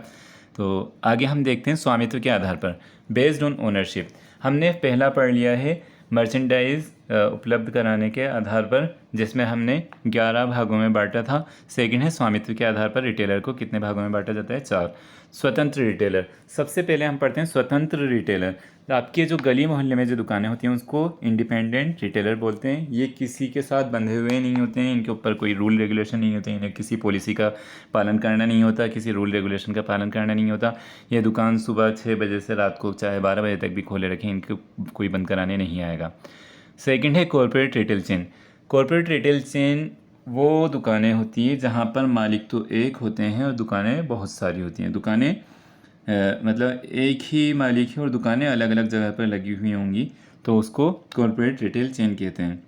तो आगे हम देखते हैं स्वामित्व के आधार पर, बेस्ड ऑन ओनरशिप। हमने पहला पढ़ लिया है मर्चेंडाइज उपलब्ध कराने के आधार पर, जिसमें हमने 11 भागों में बांटा था। सेकंड है स्वामित्व के आधार पर रिटेलर को कितने भागों में बांटा जाता है, 4। स्वतंत्र रिटेलर। सबसे पहले हम पढ़ते हैं स्वतंत्र रिटेलर। आपके जो गली मोहल्ले में जो दुकानें होती हैं उसको इंडिपेंडेंट रिटेलर बोलते हैं। ये किसी के साथ बंधे हुए नहीं होते हैं, इनके ऊपर कोई रूल रेगुलेशन नहीं होते, इन्हें किसी पॉलिसी का पालन करना नहीं होता, किसी रूल रेगुलेशन का पालन करना नहीं होता। ये दुकान सुबह 6 बजे से रात को चाहे 12 बजे तक भी खोले रखें, इनको कोई बंद कराने नहीं आएगा। सेकंड है corporate retail chain. Corporate retail chain वो दुकानें होती हैं जहाँ पर मालिक तो एक होते हैं और दुकानें बहुत सारी होती हैं। दुकानें मतलब एक ही मालिक है और दुकानें अलग अलग जगह पर लगी हुई होंगी, तो उसको कॉरपोरेट रिटेल चेन कहते हैं।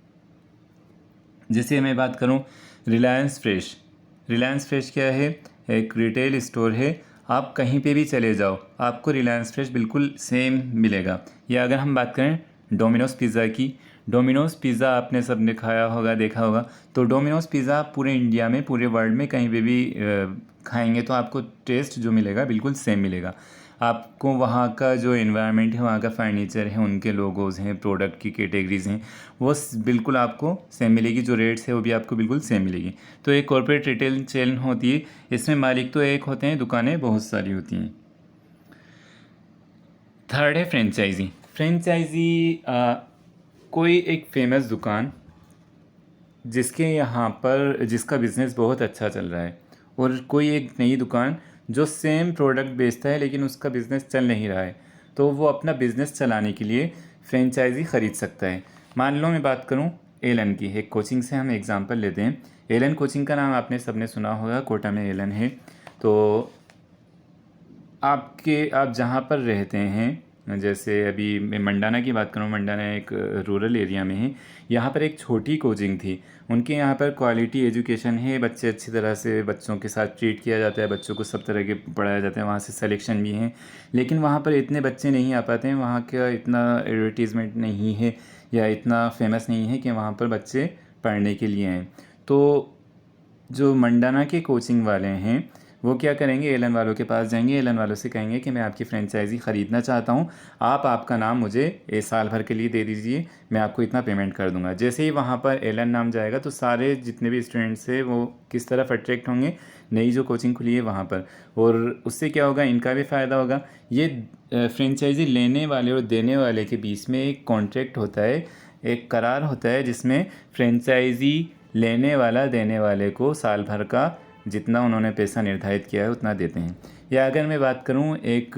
जैसे मैं बात करूं रिलायंस फ्रेश। रिलायंस फ्रेश क्या है, एक रिटेल स्टोर है। आप कहीं पे भी चले जाओ आपको रिलायंस फ्रेश बिल्कुल सेम मिलेगा। या अगर हम बात करें डोमिनोज़ पिज़्ज़ा की, डोमिनोज़ पिज़्ज़ा आपने सबने खाया होगा, देखा होगा। तो डोमिनोज़ पिज़्ज़ा पूरे इंडिया में, पूरे वर्ल्ड में कहीं पे भी खाएंगे तो आपको टेस्ट जो मिलेगा बिल्कुल सेम मिलेगा। आपको वहाँ का जो एनवायरनमेंट है, वहाँ का फर्नीचर है, उनके लोगोज़ हैं, प्रोडक्ट की कैटेगरीज़ हैं, वो बिल्कुल आपको सेम मिलेगी। जो रेट्स है वो भी आपको बिल्कुल सेम मिलेगी। तो एक कॉर्पोरेट रिटेल चेन होती है, इसमें मालिक तो एक होते हैं, दुकानें बहुत सारी होती हैं। थर्ड है फ्रेंचाइजी। फ्रेंचाइजी कोई एक फेमस दुकान जिसके यहाँ पर, जिसका बिज़नेस बहुत अच्छा चल रहा है, और कोई एक नई दुकान जो सेम प्रोडक्ट बेचता है लेकिन उसका बिज़नेस चल नहीं रहा है, तो वो अपना बिज़नेस चलाने के लिए फ्रेंचाइजी ख़रीद सकता है। मान लो मैं बात करूँ एलन की, एक कोचिंग से हम एग्ज़ाम्पल लेते हैं। एलन कोचिंग का नाम आपने सबने सुना होगा, कोटा में एलन है। तो आप जहाँ पर रहते हैं, जैसे अभी मैं मंडाना की बात करूँ, मंडाना एक रूरल एरिया में है। यहाँ पर एक छोटी कोचिंग थी, उनके यहाँ पर क्वालिटी एजुकेशन है, बच्चे अच्छी तरह से बच्चों के साथ ट्रीट किया जाता है, बच्चों को सब तरह के पढ़ाया जाता है, वहाँ से सिलेक्शन भी है। लेकिन वहाँ पर इतने बच्चे नहीं आ पाते हैं, वहाँ का इतना एडवर्टीज़मेंट नहीं है या इतना फेमस नहीं है कि वहाँ पर बच्चे पढ़ने के लिए आएँ। तो जो मंडाना के कोचिंग वाले हैं वो क्या करेंगे, एलन वालों के पास जाएंगे, एलन वालों से कहेंगे कि मैं आपकी फ्रेंचाइज़ी ख़रीदना चाहता हूँ, आप आपका नाम मुझे साल भर के लिए दे दीजिए, मैं आपको इतना पेमेंट कर दूंगा। जैसे ही वहाँ पर एलन नाम जाएगा तो सारे जितने भी स्टूडेंट्स हैं वो किस तरफ अट्रैक्ट होंगे, नई जो कोचिंग खुली है वहाँ पर, और उससे क्या होगा, इनका भी फ़ायदा होगा। ये फ्रेंचाइज़ी लेने वाले और देने वाले के बीच में एक कॉन्ट्रैक्ट होता है, एक करार होता है, जिसमें फ्रेंचाइज़ी लेने वाला देने वाले को साल भर का जितना उन्होंने पैसा निर्धारित किया है उतना देते हैं। या अगर मैं बात करूं, एक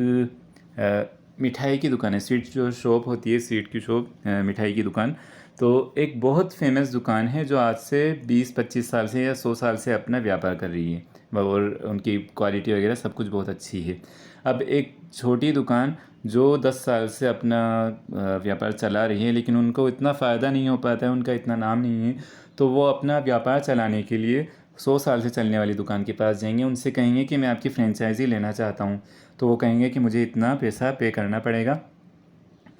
मिठाई की दुकान है, स्वीट जो शॉप होती है, स्वीट की शॉप, मिठाई की दुकान, तो एक बहुत फेमस दुकान है जो आज से 20-25 साल से या 100 साल से अपना व्यापार कर रही है, और उनकी क्वालिटी वगैरह सब कुछ बहुत अच्छी है। अब एक छोटी दुकान जो 10 साल से अपना व्यापार चला रही है, लेकिन उनको इतना फ़ायदा नहीं हो पाता है, उनका इतना नाम नहीं है, तो वो अपना व्यापार चलाने के लिए 100 साल से चलने वाली दुकान के पास जाएंगे, उनसे कहेंगे कि मैं आपकी फ्रेंचाइज़ी लेना चाहता हूँ। तो वो कहेंगे कि मुझे इतना पैसा पे करना पड़ेगा।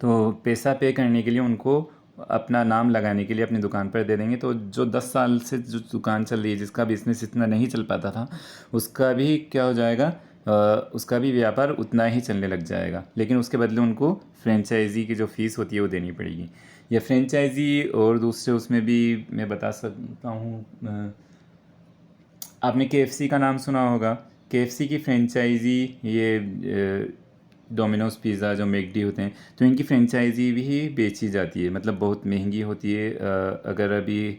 तो पैसा पे करने के लिए उनको अपना नाम लगाने के लिए अपनी दुकान पर दे देंगे। तो जो 10 साल से जो दुकान चल रही है, जिसका बिज़नेस इतना नहीं चल पाता था, उसका भी क्या हो जाएगा, उसका भी व्यापार उतना ही चलने लग जाएगा, लेकिन उसके बदले उनको फ्रेंचाइज़ी की जो फ़ीस होती है वो देनी पड़ेगी। या फ्रेंचाइज़ी और दूसरे उसमें भी मैं बता सकता हूँ, आपने KFC का नाम सुना होगा। KFC की फ्रेंचाइज़ी, ये डोमिनोज़ पिज़्ज़ा जो मैकडी होते हैं, तो इनकी फ्रेंचाइज़ी भी बेची जाती है, मतलब बहुत महंगी होती है। अगर अभी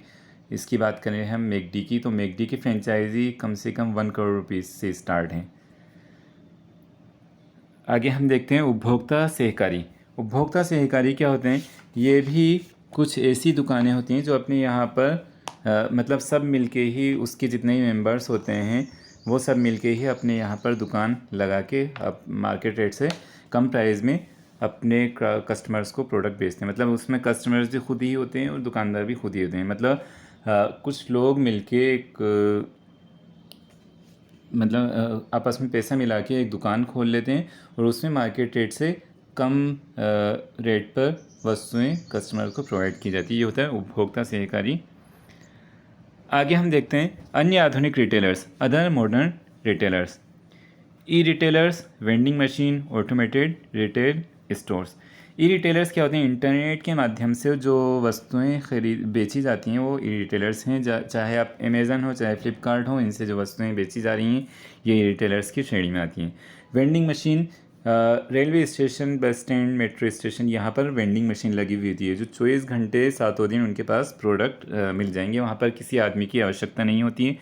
इसकी बात करें हम मैकडी की, तो मैकडी की फ्रेंचाइज़ी कम से कम 1 करोड़ रुपीज़ से स्टार्ट है। आगे हम देखते हैं उपभोक्ता सहकारी। उपभोक्ता सहकारी क्या होते हैं, ये भी कुछ ऐसी दुकानें होती हैं जो अपने यहाँ पर मतलब सब मिलके ही, उसके जितने ही मेंबर्स होते हैं वो सब मिलके ही अपने यहाँ पर दुकान लगा के अब मार्केट रेट से कम प्राइस में अपने कस्टमर्स को प्रोडक्ट बेचते हैं। मतलब उसमें कस्टमर्स भी खुद ही होते हैं और दुकानदार भी खुद ही होते हैं। मतलब कुछ लोग मिलके एक मतलब आपस में पैसा मिला के एक दुकान खोल लेते हैं और उसमें मार्केट रेट से कम रेट पर वस्तुएं कस्टमर को प्रोवाइड की जाती है। ये होता है उपभोक्ता सहकारी। आगे हम देखते हैं अन्य आधुनिक retailers, other modern retailers. E retailers, vending machine, automated retail stores. E retailers क्या होते हैं, इंटरनेट के माध्यम से जो वस्तुएं खरीद बेची जाती हैं वो ई रिटेलर्स हैं। चाहे आप अमेज़न हो, चाहे फ्लिपकार्ट हो, इनसे जो वस्तुएं बेची जा रही हैं ये ई रिटेलर्स की श्रेणी में आती हैं। Vending machine, railway station, bus stand, metro station, यहाँ पर वेंडिंग मशीन लगी हुई होती है जो 24 घंटे 7 दिन उनके पास प्रोडक्ट मिल जाएंगे, वहाँ पर किसी आदमी की आवश्यकता नहीं होती है।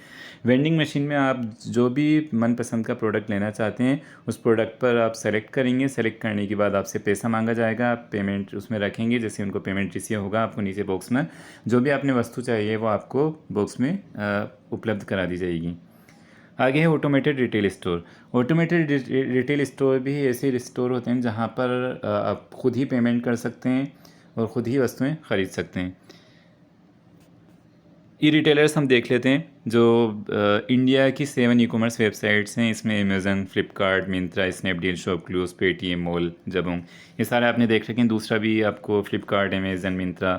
वेंडिंग मशीन में आप जो भी मनपसंद का प्रोडक्ट लेना चाहते हैं उस प्रोडक्ट पर आप सेलेक्ट करेंगे, सेलेक्ट करने के बाद आपसे पैसा मांगा जाएगा, आप पेमेंट उसमें रखेंगे। जैसे उनको पेमेंट रिसीव होगा, आपको नीचे बॉक्स में जो भी आपने वस्तु चाहिए वो आपको बॉक्स में उपलब्ध करा दी जाएगी। आगे है automated retail store. Automated retail store भी ऐसे स्टोर होते हैं जहाँ पर आप खुद ही पेमेंट कर सकते हैं और ख़ुद ही वस्तुएं ख़रीद सकते हैं। ई रिटेलर्स हम देख लेते हैं, जो इंडिया की 7 ई-कॉमर्स वेबसाइट्स हैं, इसमें Amazon, Flipkart, Myntra, Snapdeal, ShopClues, Paytm mall, Jabong, ये सारे आपने देख रखे हैं। दूसरा भी आपको Flipkart, Amazon, Myntra,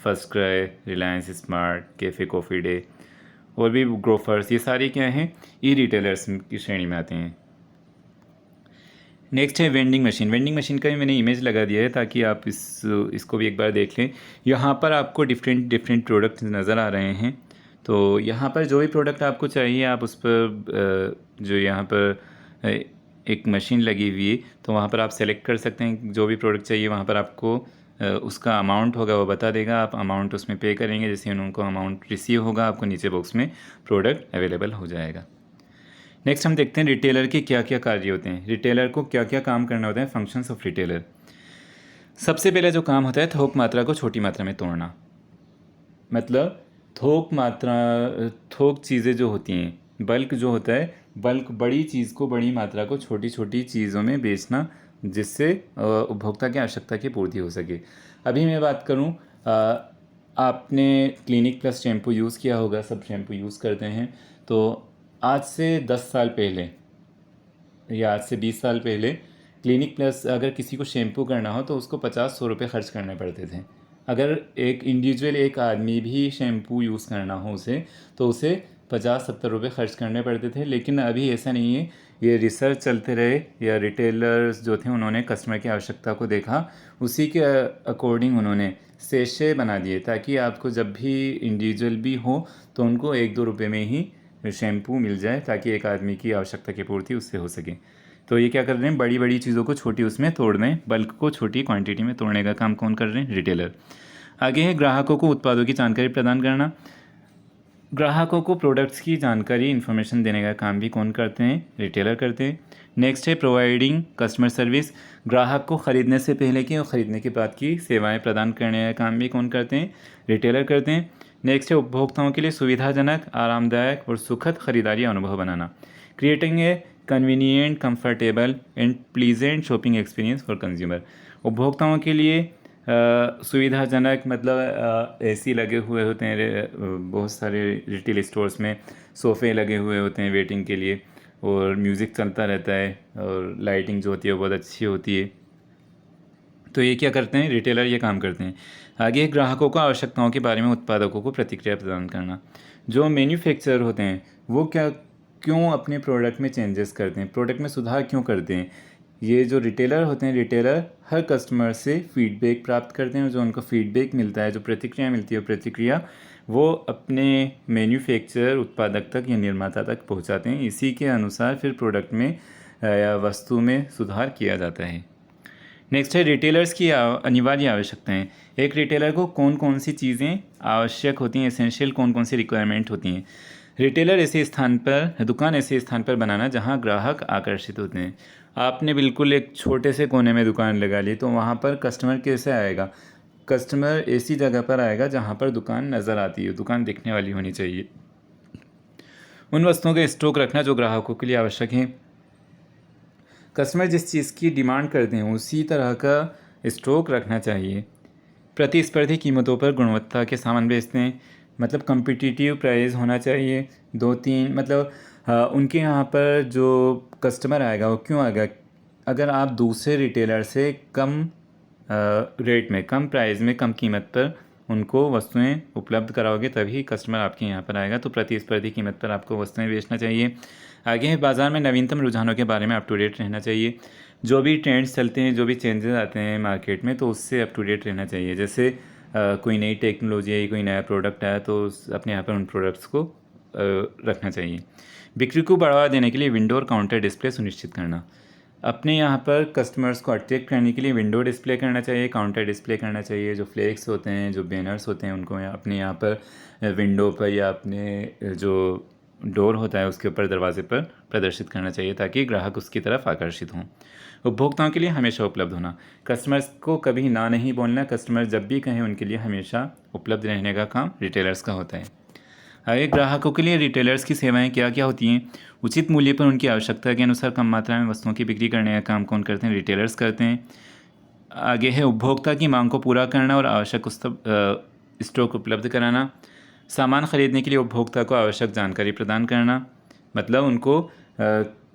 first cry, Reliance smart, cafe coffee day और भी ग्रोफर्स, ये सारे क्या हैं, ई रिटेलर्स की श्रेणी में आते हैं। नेक्स्ट है वेंडिंग मशीन। वेंडिंग मशीन का भी मैंने इमेज लगा दिया है ताकि आप इसको भी एक बार देख लें। यहाँ पर आपको डिफरेंट प्रोडक्ट नज़र आ रहे हैं। तो यहाँ पर जो भी प्रोडक्ट आपको चाहिए आप उस पर जो यहाँ पर एक मशीन लगी हुई है तो वहाँ पर आप सेलेक्ट कर सकते हैं जो भी प्रोडक्ट चाहिए। वहाँ पर आपको उसका अमाउंट होगा वो बता देगा, आप अमाउंट उसमें पे करेंगे। जैसे उनको अमाउंट रिसीव होगा आपको नीचे बॉक्स में प्रोडक्ट अवेलेबल हो जाएगा। नेक्स्ट हम देखते हैं रिटेलर के क्या क्या कार्य होते हैं, रिटेलर को क्या क्या काम करना होता है, फंक्शंस ऑफ रिटेलर। सबसे पहला जो काम होता है थोक मात्रा को छोटी मात्रा में तोड़ना। मतलब थोक चीज़ें जो होती हैं, बल्क जो होता है, बल्क बड़ी चीज़ को, बड़ी मात्रा को छोटी छोटी चीज़ों में बेचना, जिससे उपभोक्ता की आवश्यकता की पूर्ति हो सके। अभी मैं बात करूं, आपने क्लिनिक प्लस शैम्पू यूज़ किया होगा, सब शैम्पू यूज़ करते हैं। तो आज से 10 साल पहले या आज से 20 साल पहले क्लिनिक प्लस अगर किसी को शैम्पू करना हो तो उसको 50-100 रुपये खर्च करने पड़ते थे। अगर एक इंडिविजुअल एक आदमी भी शैम्पू यूज़ करना हो उसे, तो उसे 50-70 रुपये खर्च करने पड़ते थे। लेकिन अभी ऐसा नहीं है, ये रिसर्च चलते रहे या रिटेलर्स जो थे उन्होंने कस्टमर की आवश्यकता को देखा, उसी के अकॉर्डिंग उन्होंने सेशे बना दिए, ताकि आपको जब भी इंडिविजुअल भी हो तो उनको 1-2 रुपये में ही शैम्पू मिल जाए, ताकि एक आदमी की आवश्यकता की पूर्ति उससे हो सके। तो ये क्या कर रहे हैं, बड़ी बड़ी चीज़ों को छोटी उसमें तोड़ रहे हैं, बल्क को छोटी क्वांटिटी में तोड़ने का काम कौन कर रहे हैं, रिटेलर। आगे है ग्राहकों को उत्पादों की जानकारी प्रदान करना। ग्राहकों को प्रोडक्ट्स की जानकारी, इन्फॉर्मेशन देने का काम भी कौन करते हैं, रिटेलर करते हैं। नेक्स्ट है प्रोवाइडिंग कस्टमर सर्विस। ग्राहक को ख़रीदने से पहले की और ख़रीदने के बाद की सेवाएं प्रदान करने का काम भी कौन करते हैं, रिटेलर करते हैं। नेक्स्ट है उपभोक्ताओं के लिए सुविधाजनक, आरामदायक और सुखद खरीदारी अनुभव बनाना। Creating a convenient, comfortable and pleasant shopping experience for consumer. उपभोक्ताओं के लिए सुविधाजनक, मतलब एसी लगे हुए होते हैं, बहुत सारे रिटेल स्टोर्स में सोफ़े लगे हुए होते हैं वेटिंग के लिए, और म्यूज़िक चलता रहता है, और लाइटिंग जो होती है बहुत अच्छी होती है। तो ये क्या करते हैं, रिटेलर ये काम करते हैं। आगे ग्राहकों को आवश्यकताओं के बारे में उत्पादकों को प्रतिक्रिया प्रदान करना। जो मैन्युफैक्चरर होते हैं वो क्यों अपने प्रोडक्ट में चेंजेस करते हैं, प्रोडक्ट में सुधार क्यों करते हैं। ये जो रिटेलर होते हैं, रिटेलर हर कस्टमर से फीडबैक प्राप्त करते हैं, जो उनको फीडबैक मिलता है, जो प्रतिक्रिया मिलती है, प्रतिक्रिया वो अपने मैन्युफैक्चरर, उत्पादक तक या निर्माता तक पहुंचाते हैं। इसी के अनुसार फिर प्रोडक्ट में या वस्तु में सुधार किया जाता है। नेक्स्ट है रिटेलर्स की अनिवार्य आवश्यकताएं। एक रिटेलर को कौन कौन सी चीज़ें आवश्यक होती हैं, एसेंशियल कौन कौन सी रिक्वायरमेंट होती हैं। रिटेलर ऐसे स्थान पर, दुकान ऐसे स्थान पर बनाना जहां ग्राहक आकर्षित होते हैं। आपने बिल्कुल एक छोटे से कोने में दुकान लगा ली, तो वहां पर कस्टमर कैसे आएगा, कस्टमर ऐसी जगह पर आएगा जहां पर दुकान नज़र आती है, दुकान दिखने वाली होनी चाहिए। उन वस्तुओं का स्टॉक रखना जो ग्राहकों के लिए आवश्यक है। कस्टमर जिस चीज़ की डिमांड करते हैं उसी तरह का स्टॉक रखना चाहिए। प्रतिस्पर्धी कीमतों पर गुणवत्ता के सामान बेचते हैं, मतलब कम्पिटिटिव प्राइस होना चाहिए। 2-3 मतलब उनके यहाँ पर जो कस्टमर आएगा वो क्यों आएगा, अगर आप दूसरे रिटेलर से कम रेट में, कम प्राइस में, कम कीमत पर उनको वस्तुएं उपलब्ध कराओगे तभी कस्टमर आपके यहाँ पर आएगा। तो प्रतिस्पर्धी कीमत पर आपको वस्तुएं बेचना चाहिए। आगे है बाज़ार में नवीनतम रुझानों के बारे में अप टू डेट रहना चाहिए। जो भी ट्रेंड्स चलते हैं, जो भी चेंजेस आते हैं मार्केट में, तो उससे अप टू डेट रहना चाहिए। जैसे कोई नई टेक्नोलॉजी आई, कोई नया प्रोडक्ट आया, तो अपने यहाँ पर उन प्रोडक्ट्स को रखना चाहिए। बिक्री को बढ़ावा देने के लिए विंडो और काउंटर डिस्प्ले सुनिश्चित करना। अपने यहाँ पर कस्टमर्स को अट्रैक्ट करने के लिए विंडो डिस्प्ले करना चाहिए, काउंटर डिस्प्ले करना चाहिए। जो फ्लेक्स होते हैं, जो बैनर्स होते हैं, उनको अपने यहाँ पर विंडो पर या अपने जो डोर होता है उसके ऊपर, दरवाजे पर प्रदर्शित करना चाहिए, ताकि ग्राहक उसकी तरफ आकर्षित हों। उपभोक्ताओं के लिए हमेशा उपलब्ध होना। कस्टमर्स को कभी ना नहीं बोलना, कस्टमर जब भी कहें उनके लिए हमेशा उपलब्ध रहने का काम रिटेलर्स का होता है। आगे ग्राहकों के लिए रिटेलर्स की सेवाएं क्या क्या होती हैं। उचित मूल्य पर उनकी आवश्यकता के अनुसार कम मात्रा में वस्तुओं की बिक्री करने का काम कौन करते हैं, रिटेलर्स करते हैं। आगे है उपभोक्ता की मांग को पूरा करना और आवश्यक स्टॉक उपलब्ध कराना। सामान खरीदने के लिए उपभोक्ता को आवश्यक जानकारी प्रदान करना, मतलब उनको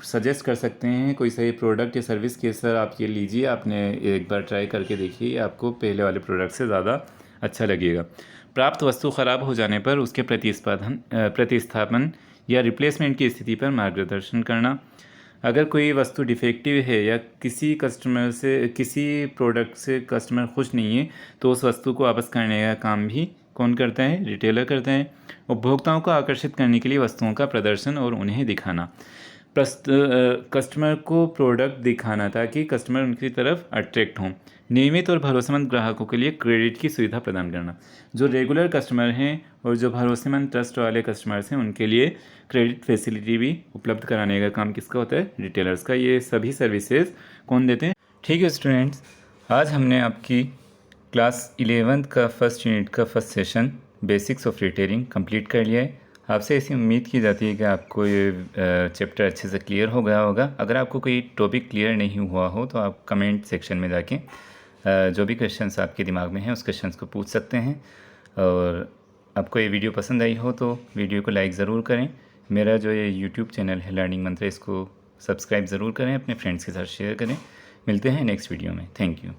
सजेस्ट कर सकते हैं कोई सही प्रोडक्ट या सर्विस कि सर आप ये लीजिए, आपने एक बार ट्राई करके देखिए, आपको पहले वाले प्रोडक्ट से ज़्यादा अच्छा लगेगा। प्राप्त वस्तु ख़राब हो जाने पर उसके प्रतिस्थापन या रिप्लेसमेंट की स्थिति पर मार्गदर्शन करना। अगर कोई वस्तु डिफेक्टिव है या किसी प्रोडक्ट से कस्टमर खुश नहीं है, तो उस वस्तु को वापस करने का काम भी कौन करता है, रिटेलर करता है। उपभोक्ताओं को आकर्षित करने के लिए वस्तुओं का प्रदर्शन और उन्हें दिखाना, कस्टमर को प्रोडक्ट दिखाना ताकि कस्टमर उनकी तरफ अट्रैक्ट हों। नियमित और भरोसेमंद ग्राहकों के लिए क्रेडिट की सुविधा प्रदान करना। जो रेगुलर कस्टमर हैं और जो भरोसेमंद ट्रस्ट वाले कस्टमर्स हैं उनके लिए क्रेडिट फैसिलिटी भी उपलब्ध कराने का काम किसका होता है? रिटेलर्स का। ये सभी सर्विसेज कौन देते हैं? ठीक है स्टूडेंट्स, आज हमने आपकी क्लास 11th का फर्स्ट यूनिट का first session basics of retailing complete कर लिया है। आपसे ऐसी उम्मीद की जाती है कि आपको ये चैप्टर अच्छे से क्लियर हो गया होगा। अगर आपको कोई टॉपिक क्लियर नहीं हुआ हो तो आप कमेंट सेक्शन में जाके जो भी क्वेश्चंस आपके दिमाग में हैं उस क्वेश्चंस को पूछ सकते हैं। और आपको ये वीडियो पसंद आई हो तो वीडियो को लाइक ज़रूर करें। मेरा जो ये यूट्यूब चैनल है लर्निंग मंत्र, इसको सब्सक्राइब ज़रूर करें, अपने फ्रेंड्स के साथ शेयर करें। मिलते हैं नेक्स्ट वीडियो में। Thank you.